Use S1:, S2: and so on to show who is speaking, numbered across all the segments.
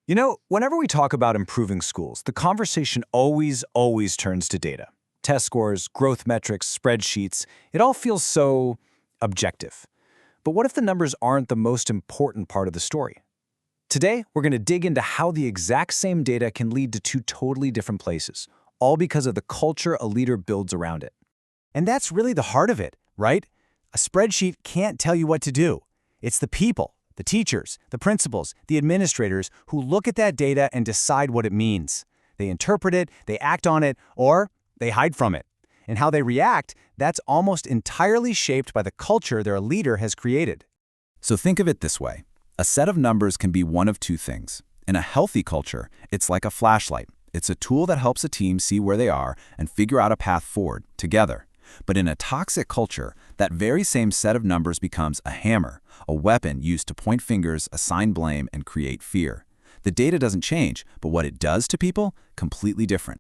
S1: Whenever we talk about improving schools, the conversation always turns to data. Test scores, growth metrics, spreadsheets, it all feels so objective. But what if the numbers aren't the most important part of the story? Today, we're going to dig into how the exact same data can lead to two totally different places, all because of the culture a leader builds around it.
S2: And that's really the heart of it, right? A spreadsheet can't tell you what to do. It's the people, the teachers, the principals, the administrators who look at that data and decide what it means. They interpret it, they act on it, or they hide from it. And how they react, that's almost entirely shaped by the culture their leader has created.
S3: So think of it this way. A set of numbers can be one of two things. In a healthy culture, it's like a flashlight. It's a tool that helps a team see where they are and figure out a path forward together. But in a toxic culture, that very same set of numbers becomes a hammer, a weapon used to point fingers, assign blame, and create fear. The data doesn't change, but what it does to people, completely different.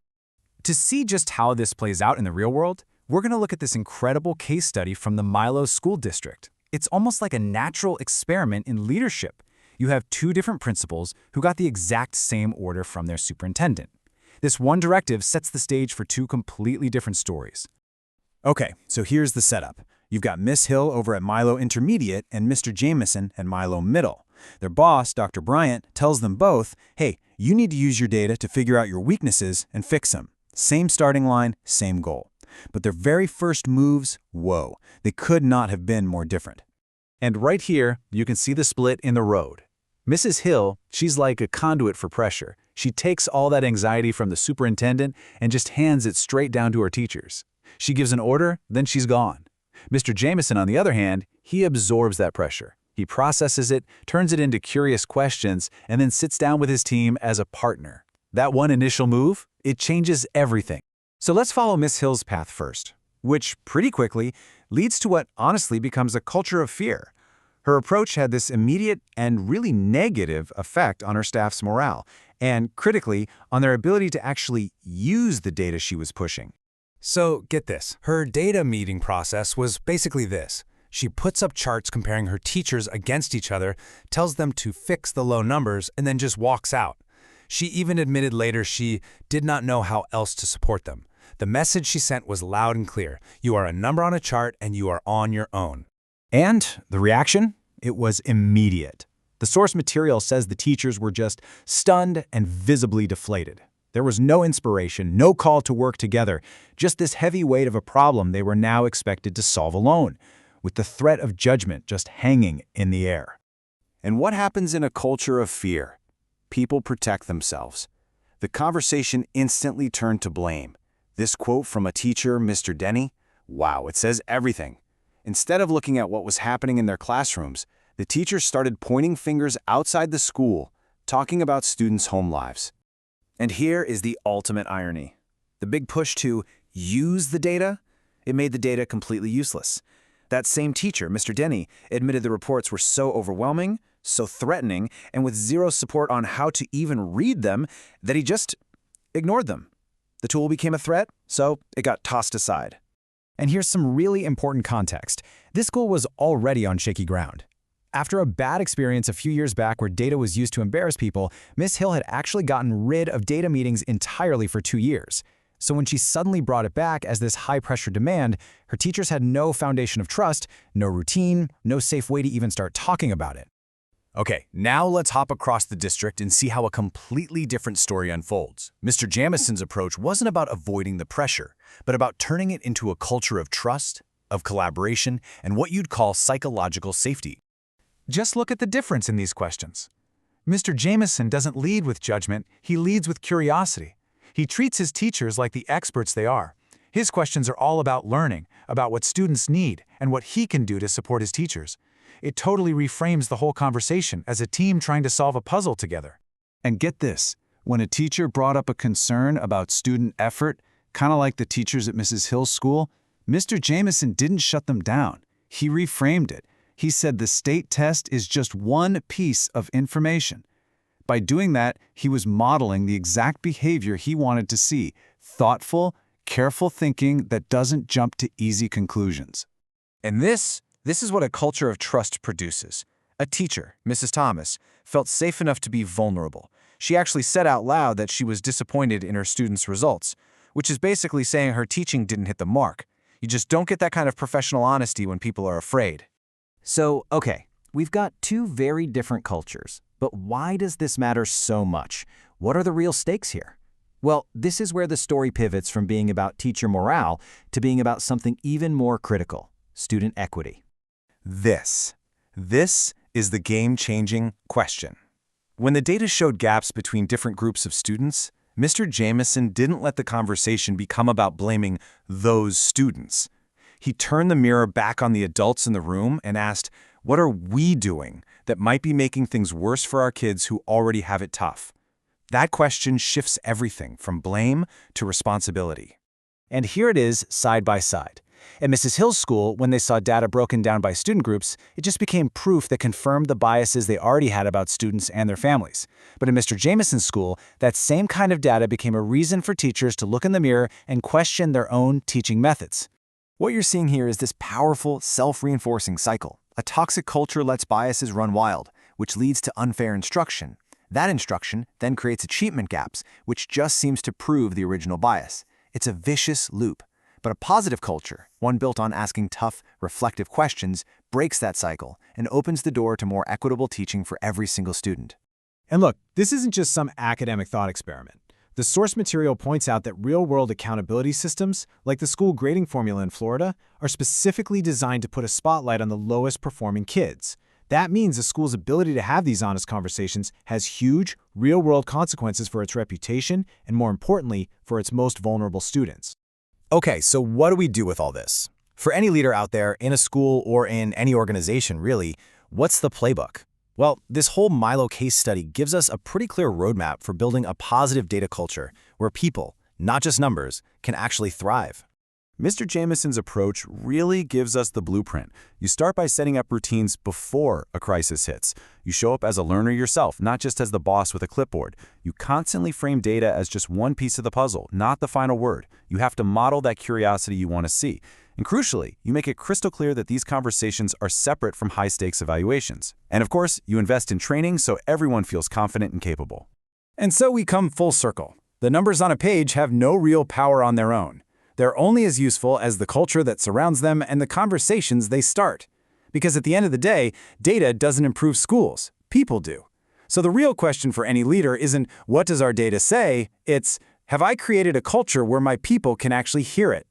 S2: To see just how this plays out in the real world, we're going to look at this incredible case study from the Milo School District. It's almost like a natural experiment in leadership. You have two different principals who got the exact same order from their superintendent. This one directive sets the stage for two completely different stories.
S1: Okay, so here's the setup. You've got Miss Hill over at Milo Intermediate and Mr. Jameson at Milo Middle. Their boss, Dr. Bryant, tells them both, hey, you need to use your data to figure out your weaknesses and fix them. Same starting line, same goal. But their very first moves, whoa, they could not have been more different.
S2: And right here, you can see the split in the road. Mrs. Hill, she's like a conduit for pressure. She takes all that anxiety from the superintendent and just hands it straight down to her teachers. She gives an order, then she's gone. Mr. Jameson, on the other hand, he absorbs that pressure. He processes it, turns it into curious questions, and then sits down with his team as a partner. That one initial move, it changes everything. So let's follow Miss Hill's path first, which pretty quickly leads to what honestly becomes a culture of fear. Her approach had this immediate and really negative effect on her staff's morale, and critically, on their ability to actually use the data she was pushing. So get this, her data meeting process was basically this. She puts up charts comparing her teachers against each other, tells them to fix the low numbers, and then just walks out. She even admitted later she did not know how else to support them. The message she sent was loud and clear. You are a number on a chart and you are on your own.
S1: And the reaction? It was immediate. The source material says the teachers were just stunned and visibly deflated. There was no inspiration, no call to work together, just this heavy weight of a problem they were now expected to solve alone, with the threat of judgment just hanging in the air. And what happens in a culture of fear? People protect themselves. The conversation instantly turned to blame. This quote from a teacher, Mr. Denny, wow, it says everything. Instead of looking at what was happening in their classrooms, the teachers started pointing fingers outside the school, talking about students' home lives. And here is the ultimate irony. The big push to use the data, it made the data completely useless. That same teacher, Mr. Denny, admitted the reports were so overwhelming, so threatening, and with zero support on how to even read them, that he just ignored them. The tool became a threat, so it got tossed aside. And here's some really important context. This school was already on shaky ground. After a bad experience a few years back where data was used to embarrass people, Miss Hill had actually gotten rid of data meetings entirely for 2 years. So when she suddenly brought it back as this high-pressure demand, her teachers had no foundation of trust, no routine, no safe way to even start talking about it. Okay, now let's hop across the district and see how a completely different story unfolds. Mr. Jamison's approach wasn't about avoiding the pressure, but about turning it into a culture of trust, of collaboration, and what you'd call psychological safety. Just look at the difference in these questions. Mr. Jameson doesn't lead with judgment, he leads with curiosity. He treats his teachers like the experts they are. His questions are all about learning, about what students need, and what he can do to support his teachers. It totally reframes the whole conversation as a team trying to solve a puzzle together. And get this, when a teacher brought up a concern about student effort, kind of like the teachers at Mrs. Hill's school, Mr. Jameson didn't shut them down. He reframed it. He said the state test is just one piece of information. By doing that, he was modeling the exact behavior he wanted to see, thoughtful, careful thinking that doesn't jump to easy conclusions. And this is what a culture of trust produces. A teacher, Mrs. Thomas, felt safe enough to be vulnerable.
S4: She actually said out loud that she was disappointed in her students' results, which is basically saying her teaching didn't hit the mark. You just don't get that kind of professional honesty when people are afraid.
S1: So, okay, we've got two very different cultures, but why does this matter so much? What are the real stakes here? Well, this is where the story pivots from being about teacher morale to being about something even more critical: student equity.
S4: This is the game-changing question. When the data showed gaps between different groups of students, Mr. Jameson didn't let the conversation become about blaming those students. He turned the mirror back on the adults in the room and asked, what are we doing that might be making things worse for our kids who already have it tough? That question shifts everything from blame to responsibility.
S1: And here it is, side by side. At Mrs. Hill's school, when they saw data broken down by student groups, it just became proof that confirmed the biases they already had about students and their families. But in Mr. Jameson's school, that same kind of data became a reason for teachers to look in the mirror and question their own teaching methods.
S5: What you're seeing here is this powerful, self-reinforcing cycle. A toxic culture lets biases run wild, which leads to unfair instruction. That instruction then creates achievement gaps, which just seems to prove the original bias. It's a vicious loop. But a positive culture, one built on asking tough, reflective questions, breaks that cycle and opens the door to more equitable teaching for every single student.
S2: And look, this isn't just some academic thought experiment. The source material points out that real-world accountability systems, like the school grading formula in Florida, are specifically designed to put a spotlight on the lowest-performing kids. That means a school's ability to have these honest conversations has huge, real-world consequences for its reputation and, more importantly, for its most vulnerable students.
S1: Okay, so what do we do with all this? For any leader out there, in a school or in any organization, really, what's the playbook? Well, this whole Milo case study gives us a pretty clear roadmap for building a positive data culture where people, not just numbers, can actually thrive.
S3: Mr. Jameson's approach really gives us the blueprint. You start by setting up routines before a crisis hits. You show up as a learner yourself, not just as the boss with a clipboard. You constantly frame data as just one piece of the puzzle, not the final word. You have to model that curiosity you want to see. And crucially, you make it crystal clear that these conversations are separate from high-stakes evaluations. And of course, you invest in training so everyone feels confident and capable.
S4: And so we come full circle. The numbers on a page have no real power on their own. They're only as useful as the culture that surrounds them and the conversations they start. Because at the end of the day, data doesn't improve schools, people do. So the real question for any leader isn't, what does our data say? It's, have I created a culture where my people can actually hear it?